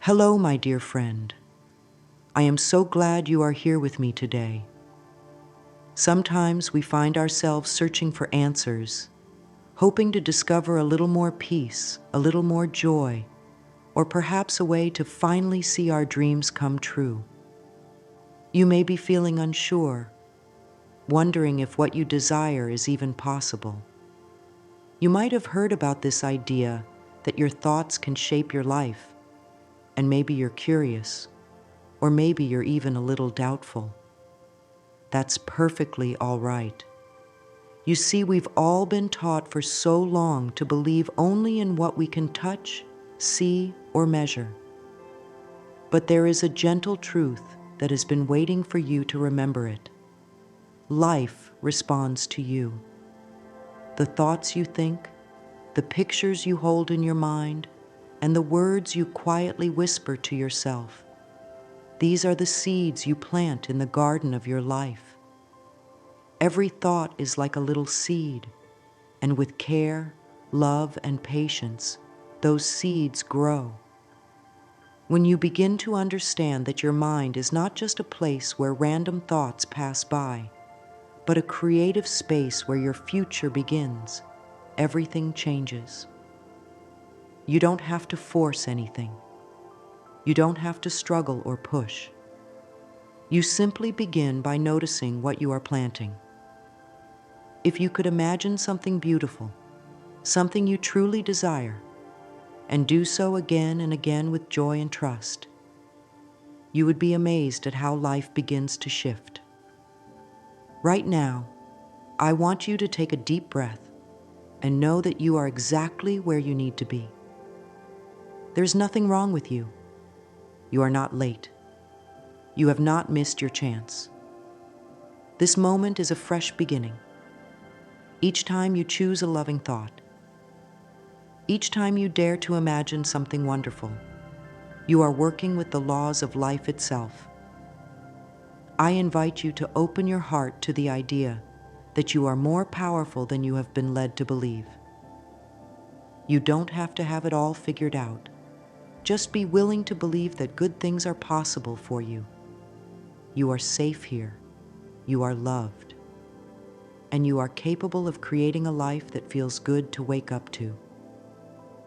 Hello, my dear friend. I am so glad you are here with me today. Sometimes we find ourselves searching for answers, hoping to discover a little more peace, a little more joy, or perhaps a way to finally see our dreams come true. You may be feeling unsure, wondering if what you desire is even possible. You might have heard about this idea that your thoughts can shape your life, and maybe you're curious, or maybe you're even a little doubtful. That's perfectly all right. You see, we've all been taught for so long to believe only in what we can touch, see, or measure. But there is a gentle truth that has been waiting for you to remember it. Life responds to you. The thoughts you think, the pictures you hold in your mind, and the words you quietly whisper to yourself. These are the seeds you plant in the garden of your life. Every thought is like a little seed, and with care, love, and patience, those seeds grow. When you begin to understand that your mind is not just a place where random thoughts pass by, but a creative space where your future begins, everything changes. You don't have to force anything. You don't have to struggle or push. You simply begin by noticing what you are planting. If you could imagine something beautiful, something you truly desire, and do so again and again with joy and trust, you would be amazed at how life begins to shift. Right now, I want you to take a deep breath and know that you are exactly where you need to be. There's nothing wrong with you. You are not late. You have not missed your chance. This moment is a fresh beginning. Each time you choose a loving thought, each time you dare to imagine something wonderful, you are working with the laws of life itself. I invite you to open your heart to the idea that you are more powerful than you have been led to believe. You don't have to have it all figured out. Just be willing to believe that good things are possible for you. You are safe here. You are loved. And you are capable of creating a life that feels good to wake up to.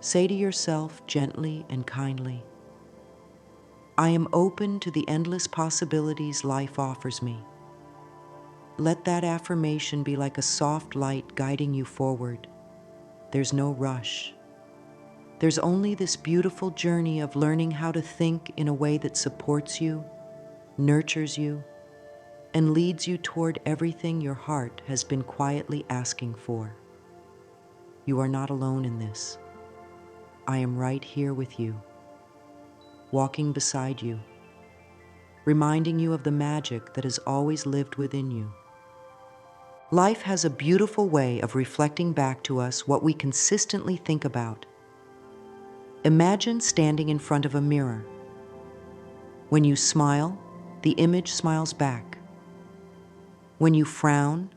Say to yourself gently and kindly, I am open to the endless possibilities life offers me. Let that affirmation be like a soft light guiding you forward. There's no rush. There's only this beautiful journey of learning how to think in a way that supports you, nurtures you, and leads you toward everything your heart has been quietly asking for. You are not alone in this. I am right here with you, walking beside you, reminding you of the magic that has always lived within you. Life has a beautiful way of reflecting back to us what we consistently think about. Imagine standing in front of a mirror. When you smile, the image smiles back. When you frown,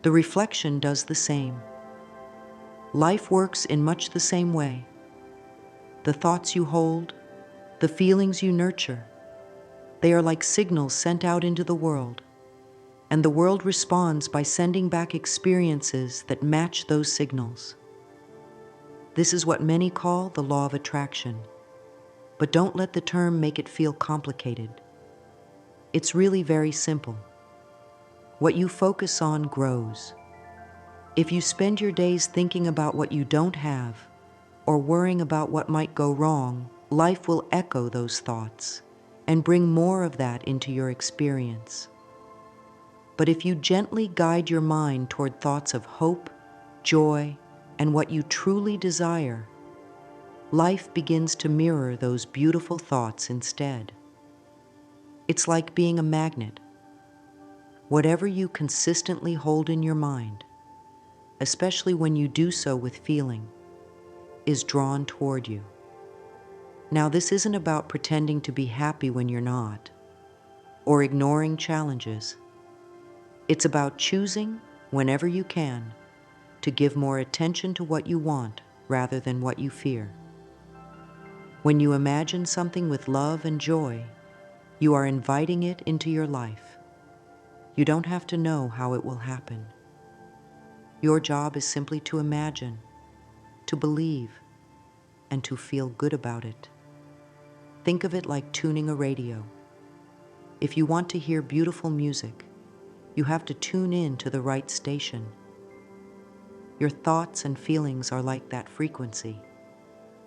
the reflection does the same. Life works in much the same way. The thoughts you hold, the feelings you nurture, they are like signals sent out into the world, and the world responds by sending back experiences that match those signals. This is what many call the law of attraction, but don't let the term make it feel complicated. It's really very simple. What you focus on grows. If you spend your days thinking about what you don't have, or worrying about what might go wrong, life will echo those thoughts and bring more of that into your experience. But if you gently guide your mind toward thoughts of hope, joy, and what you truly desire, life begins to mirror those beautiful thoughts instead. It's like being a magnet. Whatever you consistently hold in your mind, especially when you do so with feeling, is drawn toward you. Now, this isn't about pretending to be happy when you're not, or ignoring challenges. It's about choosing, whenever you can, to give more attention to what you want rather than what you fear. When you imagine something with love and joy, you are inviting it into your life. You don't have to know how it will happen. Your job is simply to imagine, to believe, and to feel good about it. Think of it like tuning a radio. If you want to hear beautiful music, you have to tune in to the right station. Your thoughts and feelings are like that frequency.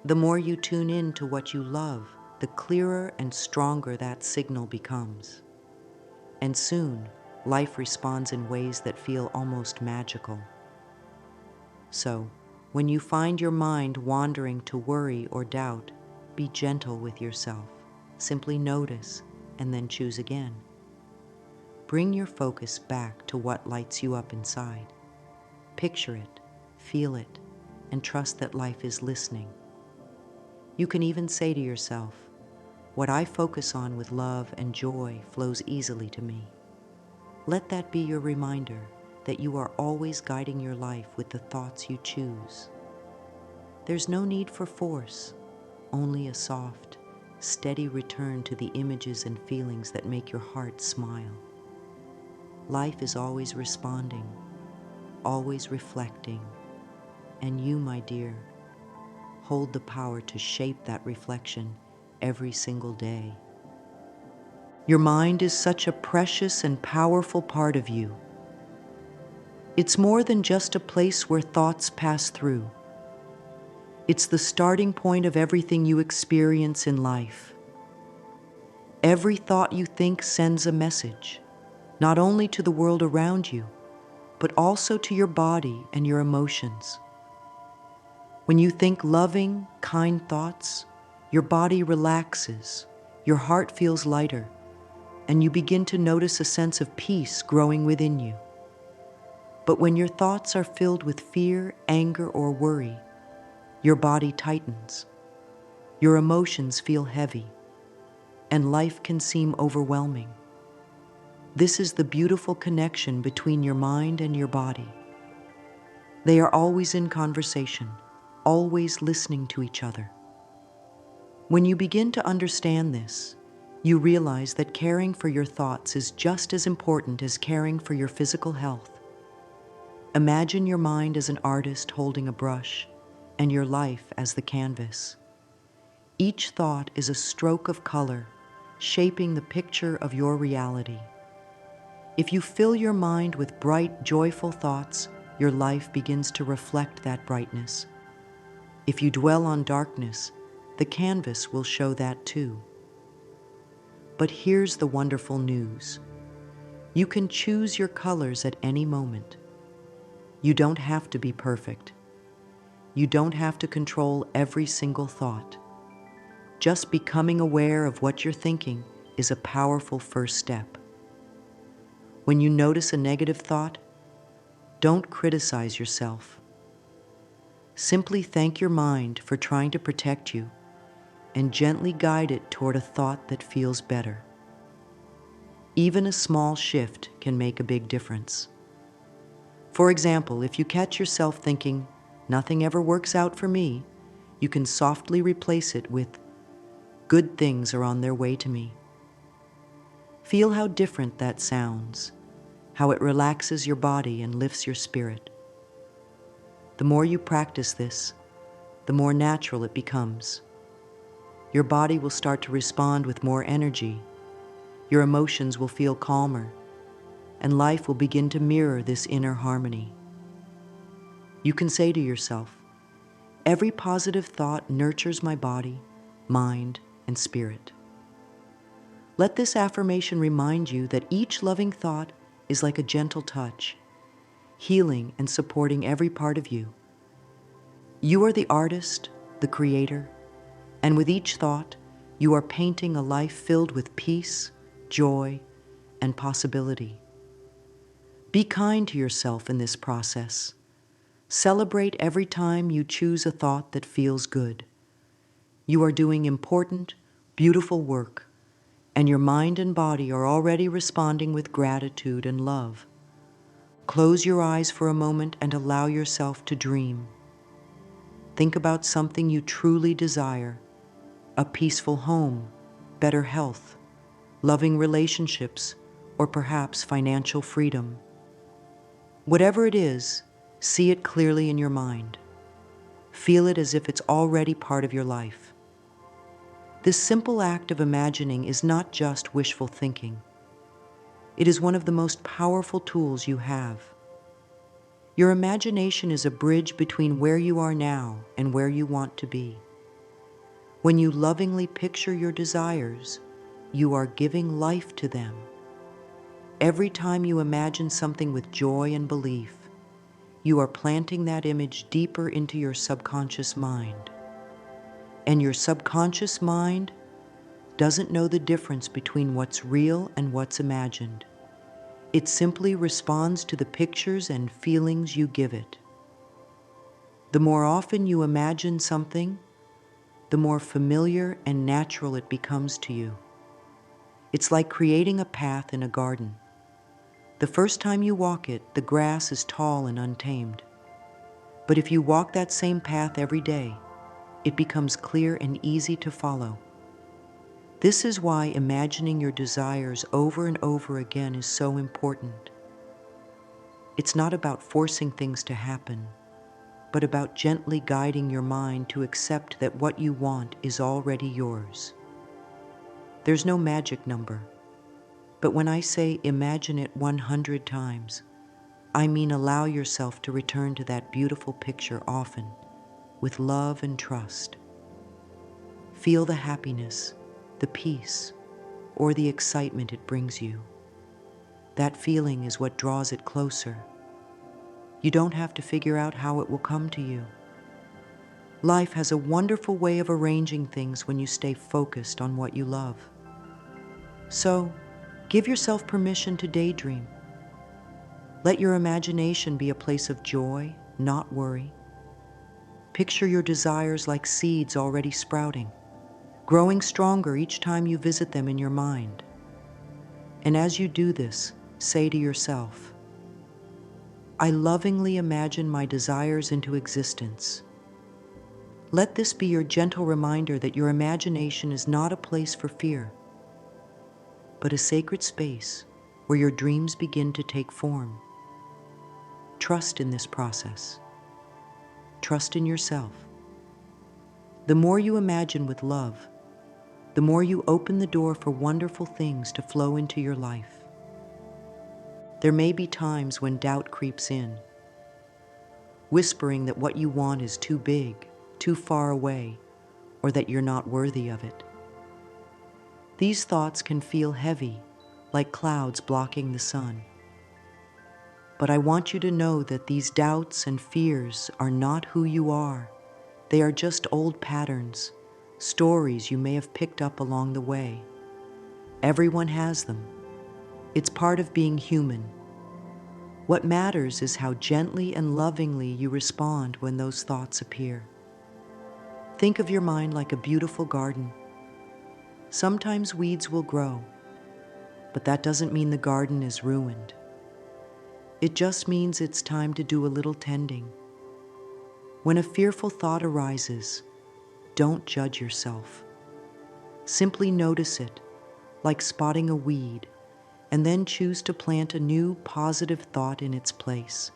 The more you tune in to what you love, the clearer and stronger that signal becomes. And soon, life responds in ways that feel almost magical. So, when you find your mind wandering to worry or doubt, be gentle with yourself. Simply notice and then choose again. Bring your focus back to what lights you up inside. Picture it, feel it, and trust that life is listening. You can even say to yourself, "What I focus on with love and joy flows easily to me." Let that be your reminder that you are always guiding your life with the thoughts you choose. There's no need for force, only a soft, steady return to the images and feelings that make your heart smile. Life is always responding, always reflecting, and you, my dear, hold the power to shape that reflection every single day. Your mind is such a precious and powerful part of you. It's more than just a place where thoughts pass through. It's the starting point of everything you experience in life. Every thought you think sends a message, not only to the world around you, but also to your body and your emotions. When you think loving, kind thoughts, your body relaxes, your heart feels lighter, and you begin to notice a sense of peace growing within you. But when your thoughts are filled with fear, anger, or worry, your body tightens, your emotions feel heavy, and life can seem overwhelming. This is the beautiful connection between your mind and your body. They are always in conversation, always listening to each other. When you begin to understand this, you realize that caring for your thoughts is just as important as caring for your physical health. Imagine your mind as an artist holding a brush, and your life as the canvas. Each thought is a stroke of color, shaping the picture of your reality. If you fill your mind with bright, joyful thoughts, your life begins to reflect that brightness. If you dwell on darkness, the canvas will show that too. But here's the wonderful news. You can choose your colors at any moment. You don't have to be perfect. You don't have to control every single thought. Just becoming aware of what you're thinking is a powerful first step. When you notice a negative thought, don't criticize yourself. Simply thank your mind for trying to protect you and gently guide it toward a thought that feels better. Even a small shift can make a big difference. For example, if you catch yourself thinking, "Nothing ever works out for me," you can softly replace it with, "Good things are on their way to me." Feel how different that sounds, how it relaxes your body and lifts your spirit. The more you practice this, the more natural it becomes. Your body will start to respond with more energy, your emotions will feel calmer, and life will begin to mirror this inner harmony. You can say to yourself, "Every positive thought nurtures my body, mind, and spirit." Let this affirmation remind you that each loving thought is like a gentle touch, healing and supporting every part of you. You are the artist, the creator, and with each thought, you are painting a life filled with peace, joy, and possibility. Be kind to yourself in this process. Celebrate every time you choose a thought that feels good. You are doing important, beautiful work, and your mind and body are already responding with gratitude and love. Close your eyes for a moment and allow yourself to dream. Think about something you truly desire. a peaceful home, better health, loving relationships, or perhaps financial freedom. Whatever it is, see it clearly in your mind. Feel it as if it's already part of your life. This simple act of imagining is not just wishful thinking. It is one of the most powerful tools you have. Your imagination is a bridge between where you are now and where you want to be. When you lovingly picture your desires, you are giving life to them. Every time you imagine something with joy and belief, you are planting that image deeper into your subconscious mind. And your subconscious mind doesn't know the difference between what's real and what's imagined. It simply responds to the pictures and feelings you give it. The more often you imagine something, the more familiar and natural it becomes to you. It's like creating a path in a garden. The first time you walk it, the grass is tall and untamed. But if you walk that same path every day, it becomes clear and easy to follow. This is why imagining your desires over and over again is so important. It's not about forcing things to happen, but about gently guiding your mind to accept that what you want is already yours. There's no magic number, but when I say imagine it 100 times, I mean allow yourself to return to that beautiful picture often, with love and trust. Feel the happiness, the peace, or the excitement it brings you. That feeling is what draws it closer. You don't have to figure out how it will come to you. Life has a wonderful way of arranging things when you stay focused on what you love. So, give yourself permission to daydream. Let your imagination be a place of joy, not worry. Picture your desires like seeds already sprouting, growing stronger each time you visit them in your mind. And as you do this, say to yourself, I lovingly imagine my desires into existence. Let this be your gentle reminder that your imagination is not a place for fear, but a sacred space where your dreams begin to take form. Trust in this process. Trust in yourself. The more you imagine with love, the more you open the door for wonderful things to flow into your life. There may be times when doubt creeps in, whispering that what you want is too big, too far away, or that you're not worthy of it. These thoughts can feel heavy, like clouds blocking the sun. But I want you to know that these doubts and fears are not who you are. They are just old patterns, stories you may have picked up along the way. Everyone has them. It's part of being human. What matters is how gently and lovingly you respond when those thoughts appear. Think of your mind like a beautiful garden. Sometimes weeds will grow, but that doesn't mean the garden is ruined. It just means it's time to do a little tending. When a fearful thought arises, don't judge yourself. Simply notice it, like spotting a weed, and then choose to plant a new positive thought in its place.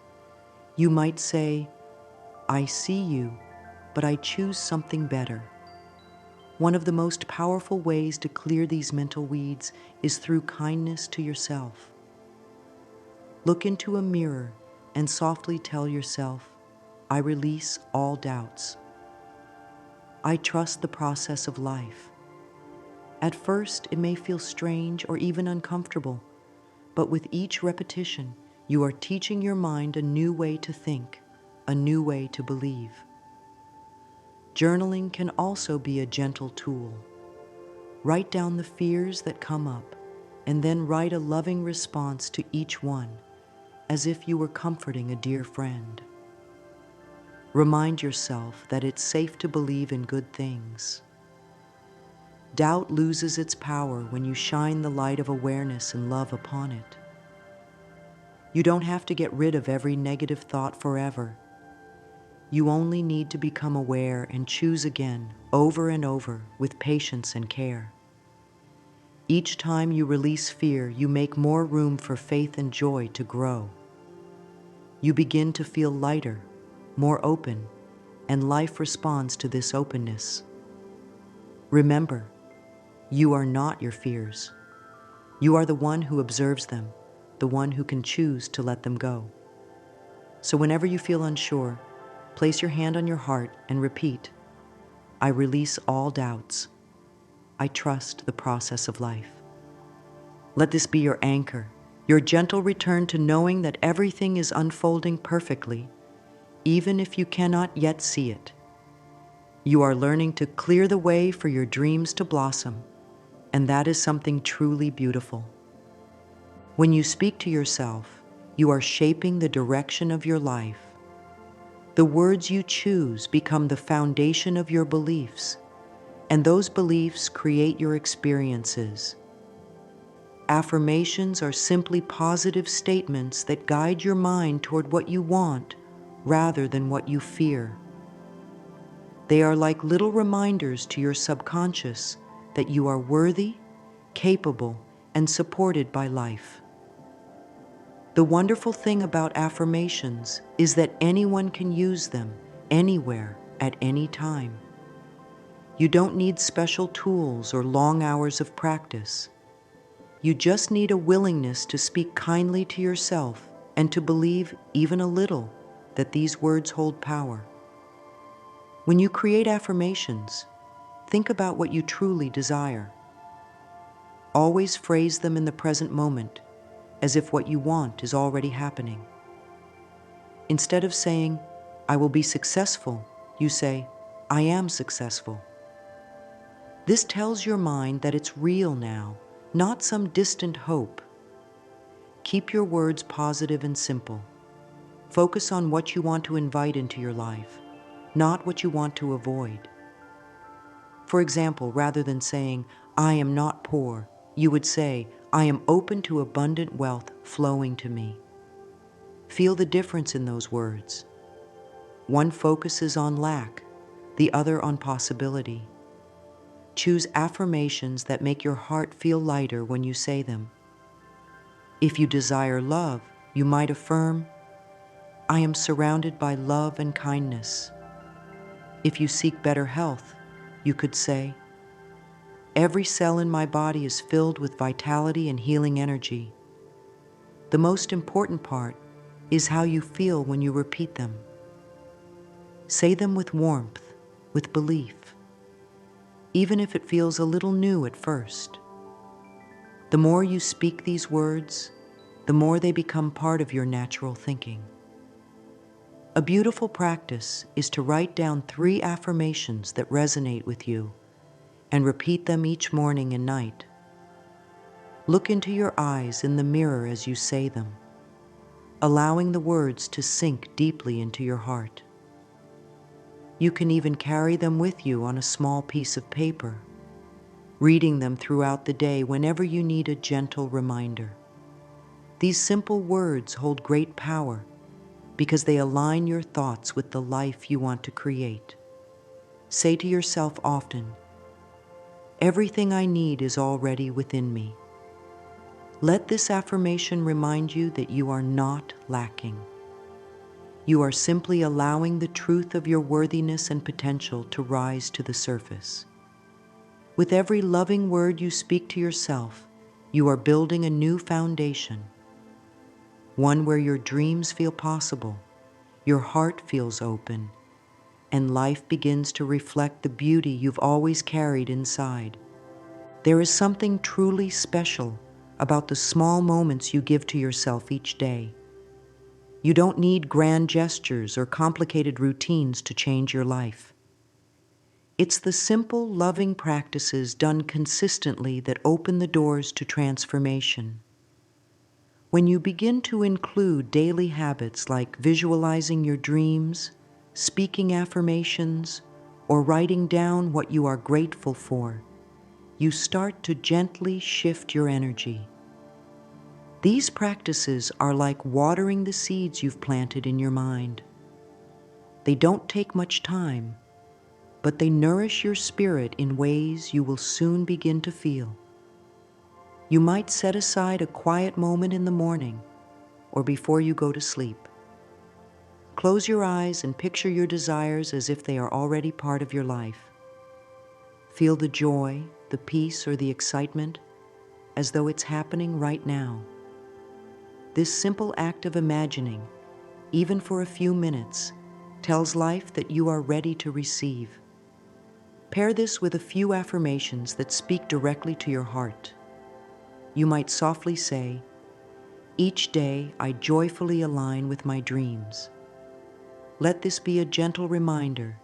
You might say, I see you, but I choose something better. One of the most powerful ways to clear these mental weeds is through kindness to yourself. Look into a mirror and softly tell yourself, I release all doubts. I trust the process of life. At first, it may feel strange or even uncomfortable, but with each repetition, you are teaching your mind a new way to think, a new way to believe. Journaling can also be a gentle tool. Write down the fears that come up, and then write a loving response to each one, as if you were comforting a dear friend. Remind yourself that it's safe to believe in good things. Doubt loses its power when you shine the light of awareness and love upon it. You don't have to get rid of every negative thought forever. You only need to become aware and choose again over and over with patience and care. Each time you release fear, you make more room for faith and joy to grow. You begin to feel lighter, more open, and life responds to this openness. Remember, you are not your fears. You are the one who observes them, the one who can choose to let them go. So whenever you feel unsure, place your hand on your heart and repeat, I release all doubts. I trust the process of life. Let this be your anchor, your gentle return to knowing that everything is unfolding perfectly, even if you cannot yet see it. You are learning to clear the way for your dreams to blossom, and that is something truly beautiful. When you speak to yourself, you are shaping the direction of your life. The words you choose become the foundation of your beliefs, and those beliefs create your experiences. Affirmations are simply positive statements that guide your mind toward what you want rather than what you fear. They are like little reminders to your subconscious that you are worthy, capable, and supported by life. The wonderful thing about affirmations is that anyone can use them anywhere at any time. You don't need special tools or long hours of practice. You just need a willingness to speak kindly to yourself and to believe, even a little, that these words hold power. When you create affirmations, think about what you truly desire. Always phrase them in the present moment, as if what you want is already happening. Instead of saying, I will be successful, you say, I am successful. This tells your mind that it's real now, not some distant hope. Keep your words positive and simple. Focus on what you want to invite into your life, not what you want to avoid. For example, rather than saying, I am not poor, you would say, I am open to abundant wealth flowing to me. Feel the difference in those words. One focuses on lack, the other on possibility. Choose affirmations that make your heart feel lighter when you say them. If you desire love, you might affirm, I am surrounded by love and kindness. If you seek better health, you could say, every cell in my body is filled with vitality and healing energy. The most important part is how you feel when you repeat them. Say them with warmth, with belief, even if it feels a little new at first. The more you speak these words, the more they become part of your natural thinking. A beautiful practice is to write down 3 affirmations that resonate with you and repeat them each morning and night. Look into your eyes in the mirror as you say them, allowing the words to sink deeply into your heart. You can even carry them with you on a small piece of paper, reading them throughout the day whenever you need a gentle reminder. These simple words hold great power because they align your thoughts with the life you want to create. Say to yourself often, everything I need is already within me. Let this affirmation remind you that you are not lacking. You are simply allowing the truth of your worthiness and potential to rise to the surface. With every loving word you speak to yourself, you are building a new foundation, one where your dreams feel possible, your heart feels open, and life begins to reflect the beauty you've always carried inside. There is something truly special about the small moments you give to yourself each day. You don't need grand gestures or complicated routines to change your life. It's the simple, loving practices done consistently that open the doors to transformation. When you begin to include daily habits like visualizing your dreams, speaking affirmations, or writing down what you are grateful for, you start to gently shift your energy. These practices are like watering the seeds you've planted in your mind. They don't take much time, but they nourish your spirit in ways you will soon begin to feel. You might set aside a quiet moment in the morning or before you go to sleep. Close your eyes and picture your desires as if they are already part of your life. Feel the joy, the peace, or the excitement as though it's happening right now. This simple act of imagining, even for a few minutes, tells life that you are ready to receive. Pair this with a few affirmations that speak directly to your heart. You might softly say, "Each day I joyfully align with my dreams." Let this be a gentle reminder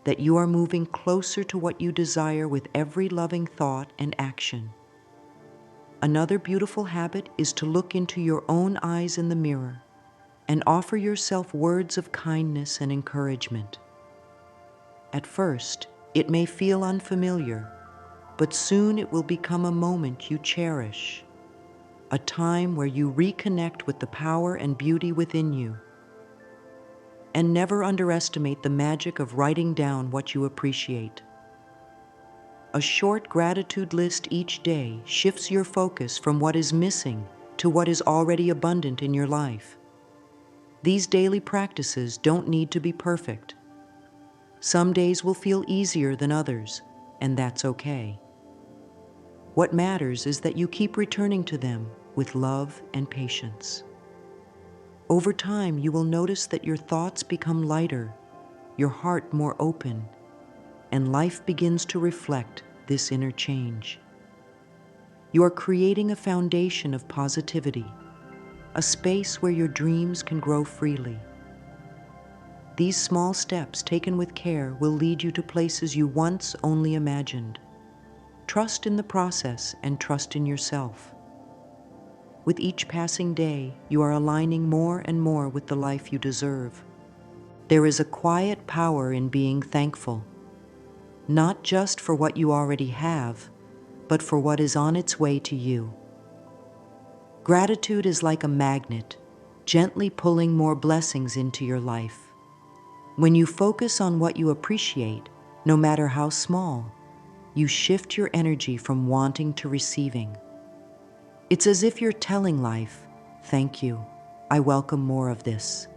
that you are moving closer to what you desire with every loving thought and action. Another beautiful habit is to look into your own eyes in the mirror and offer yourself words of kindness and encouragement. At first, it may feel unfamiliar, but soon it will become a moment you cherish, a time where you reconnect with the power and beauty within you. And never underestimate the magic of writing down what you appreciate. A short gratitude list each day shifts your focus from what is missing to what is already abundant in your life. These daily practices don't need to be perfect. Some days will feel easier than others, and that's okay. What matters is that you keep returning to them with love and patience. Over time, you will notice that your thoughts become lighter, your heart more open, and life begins to reflect this inner change. You are creating a foundation of positivity, a space where your dreams can grow freely. These small steps taken with care will lead you to places you once only imagined. Trust in the process and trust in yourself. With each passing day, you are aligning more and more with the life you deserve. There is a quiet power in being thankful, not just for what you already have, but for what is on its way to you. Gratitude is like a magnet, gently pulling more blessings into your life. When you focus on what you appreciate, no matter how small, you shift your energy from wanting to receiving. It's as if you're telling life, "Thank you, I welcome more of this."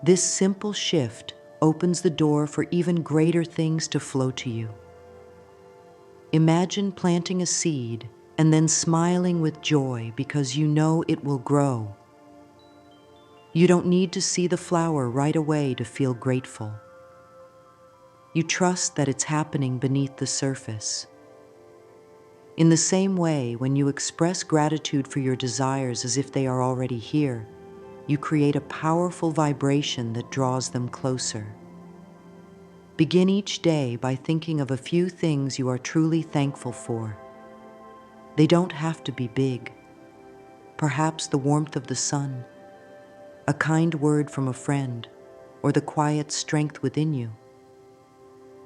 This simple shift opens the door for even greater things to flow to you. Imagine planting a seed and then smiling with joy because you know it will grow. You don't need to see the flower right away to feel grateful. You trust that it's happening beneath the surface. In the same way, when you express gratitude for your desires as if they are already here, you create a powerful vibration that draws them closer. Begin each day by thinking of a few things you are truly thankful for. They don't have to be big. Perhaps the warmth of the sun, a kind word from a friend, or the quiet strength within you.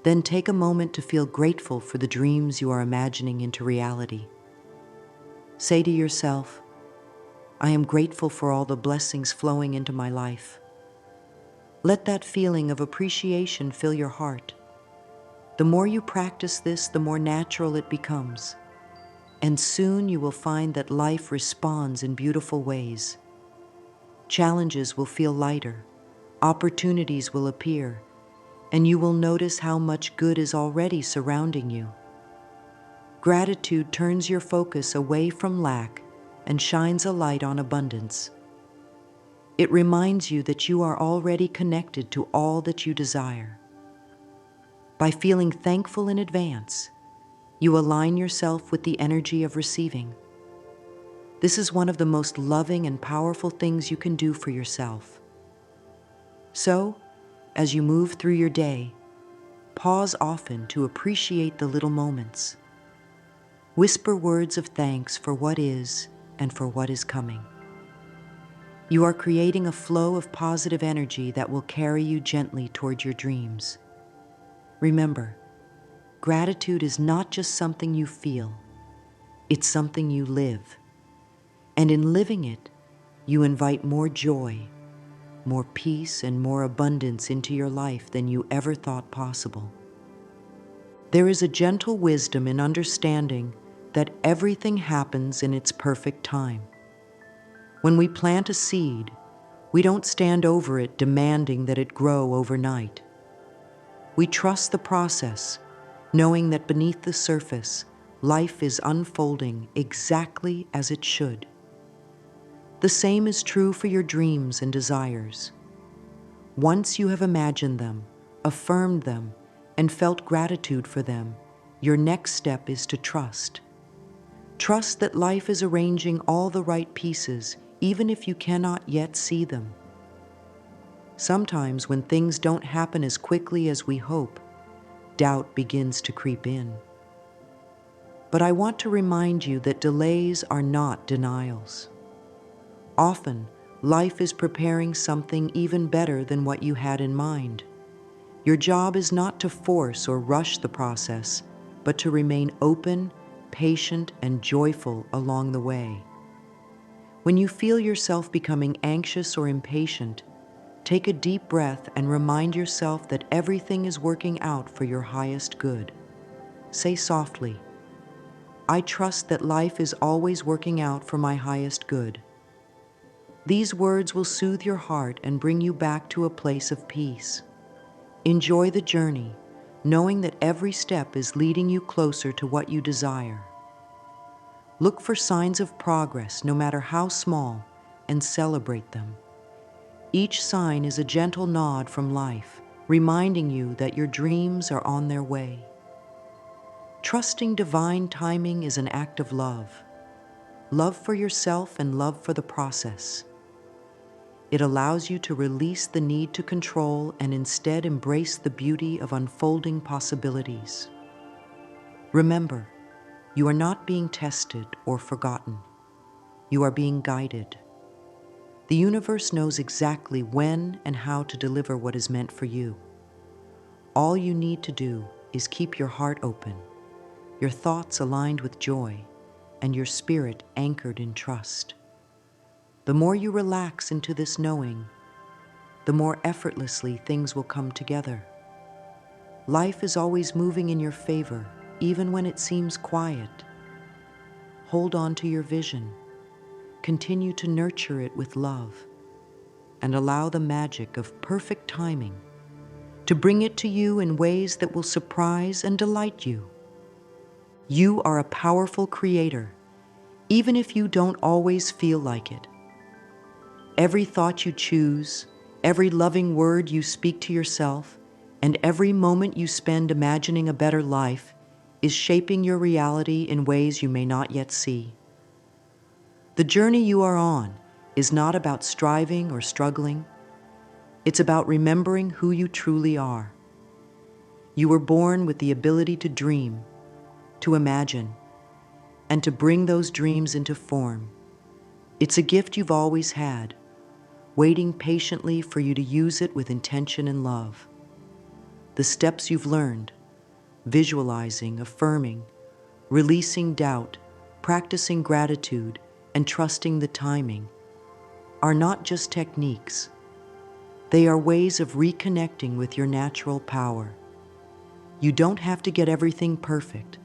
Then take a moment to feel grateful for the dreams you are imagining into reality. Say to yourself, "I am grateful for all the blessings flowing into my life." Let that feeling of appreciation fill your heart. The more you practice this, the more natural it becomes. And soon you will find that life responds in beautiful ways. Challenges will feel lighter, opportunities will appear, and you will notice how much good is already surrounding you. Gratitude turns your focus away from lack and shines a light on abundance. It reminds you that you are already connected to all that you desire. By feeling thankful in advance, you align yourself with the energy of receiving. This is one of the most loving and powerful things you can do for yourself. So, as you move through your day, pause often to appreciate the little moments. Whisper words of thanks for what is and for what is coming. You are creating a flow of positive energy that will carry you gently toward your dreams. Remember, gratitude is not just something you feel, it's something you live. And in living it, you invite more joy, more peace, and more abundance into your life than you ever thought possible. There is a gentle wisdom in understanding that everything happens in its perfect time. When we plant a seed, we don't stand over it demanding that it grow overnight. We trust the process, knowing that beneath the surface, life is unfolding exactly as it should. The same is true for your dreams and desires. Once you have imagined them, affirmed them, and felt gratitude for them, your next step is to trust. Trust that life is arranging all the right pieces, even if you cannot yet see them. Sometimes when things don't happen as quickly as we hope, doubt begins to creep in. But I want to remind you that delays are not denials. Often, life is preparing something even better than what you had in mind. Your job is not to force or rush the process, but to remain open, patient, and joyful along the way. When you feel yourself becoming anxious or impatient, take a deep breath and remind yourself that everything is working out for your highest good. Say softly, "I trust that life is always working out for my highest good." These words will soothe your heart and bring you back to a place of peace. Enjoy the journey, knowing that every step is leading you closer to what you desire. Look for signs of progress, no matter how small, and celebrate them. Each sign is a gentle nod from life, reminding you that your dreams are on their way. Trusting divine timing is an act of love. Love for yourself and love for the process. It allows you to release the need to control and instead embrace the beauty of unfolding possibilities. Remember, you are not being tested or forgotten. You are being guided. The universe knows exactly when and how to deliver what is meant for you. All you need to do is keep your heart open, your thoughts aligned with joy, and your spirit anchored in trust. The more you relax into this knowing, the more effortlessly things will come together. Life is always moving in your favor, even when it seems quiet. Hold on to your vision. Continue to nurture it with love, and allow the magic of perfect timing to bring it to you in ways that will surprise and delight you. You are a powerful creator, even if you don't always feel like it. Every thought you choose, every loving word you speak to yourself, and every moment you spend imagining a better life is shaping your reality in ways you may not yet see. The journey you are on is not about striving or struggling. It's about remembering who you truly are. You were born with the ability to dream, to imagine, and to bring those dreams into form. It's a gift you've always had, waiting patiently for you to use it with intention and love. The steps you've learned, visualizing, affirming, releasing doubt, practicing gratitude, and trusting the timing, are not just techniques. They are ways of reconnecting with your natural power. You don't have to get everything perfect.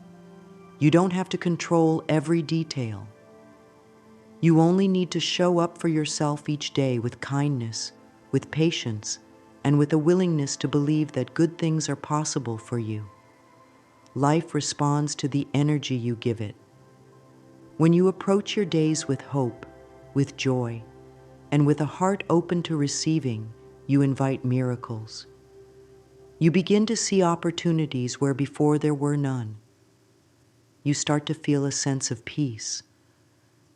You don't have to control every detail. You only need to show up for yourself each day with kindness, with patience, and with a willingness to believe that good things are possible for you. Life responds to the energy you give it. When you approach your days with hope, with joy, and with a heart open to receiving, you invite miracles. You begin to see opportunities where before there were none. You start to feel a sense of peace,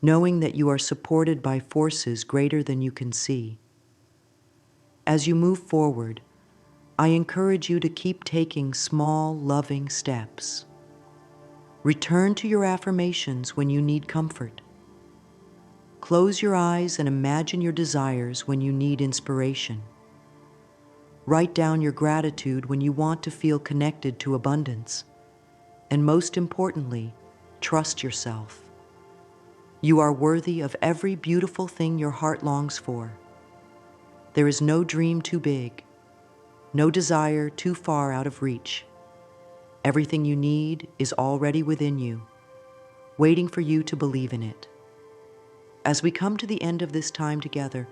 knowing that you are supported by forces greater than you can see. As you move forward, I encourage you to keep taking small, loving steps. Return to your affirmations when you need comfort. Close your eyes and imagine your desires when you need inspiration. Write down your gratitude when you want to feel connected to abundance. And most importantly, trust yourself. You are worthy of every beautiful thing your heart longs for. There is no dream too big, no desire too far out of reach. Everything you need is already within you, waiting for you to believe in it. As we come to the end of this time together,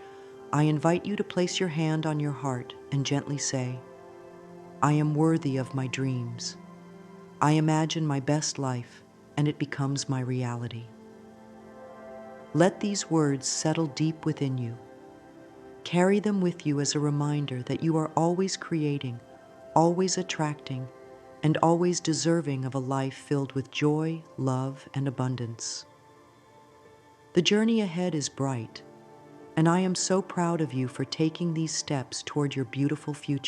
I invite you to place your hand on your heart and gently say, I am worthy of my dreams. I imagine my best life, and it becomes my reality. Let these words settle deep within you. Carry them with you as a reminder that you are always creating, always attracting, and always deserving of a life filled with joy, love, and abundance. The journey ahead is bright, and I am so proud of you for taking these steps toward your beautiful future.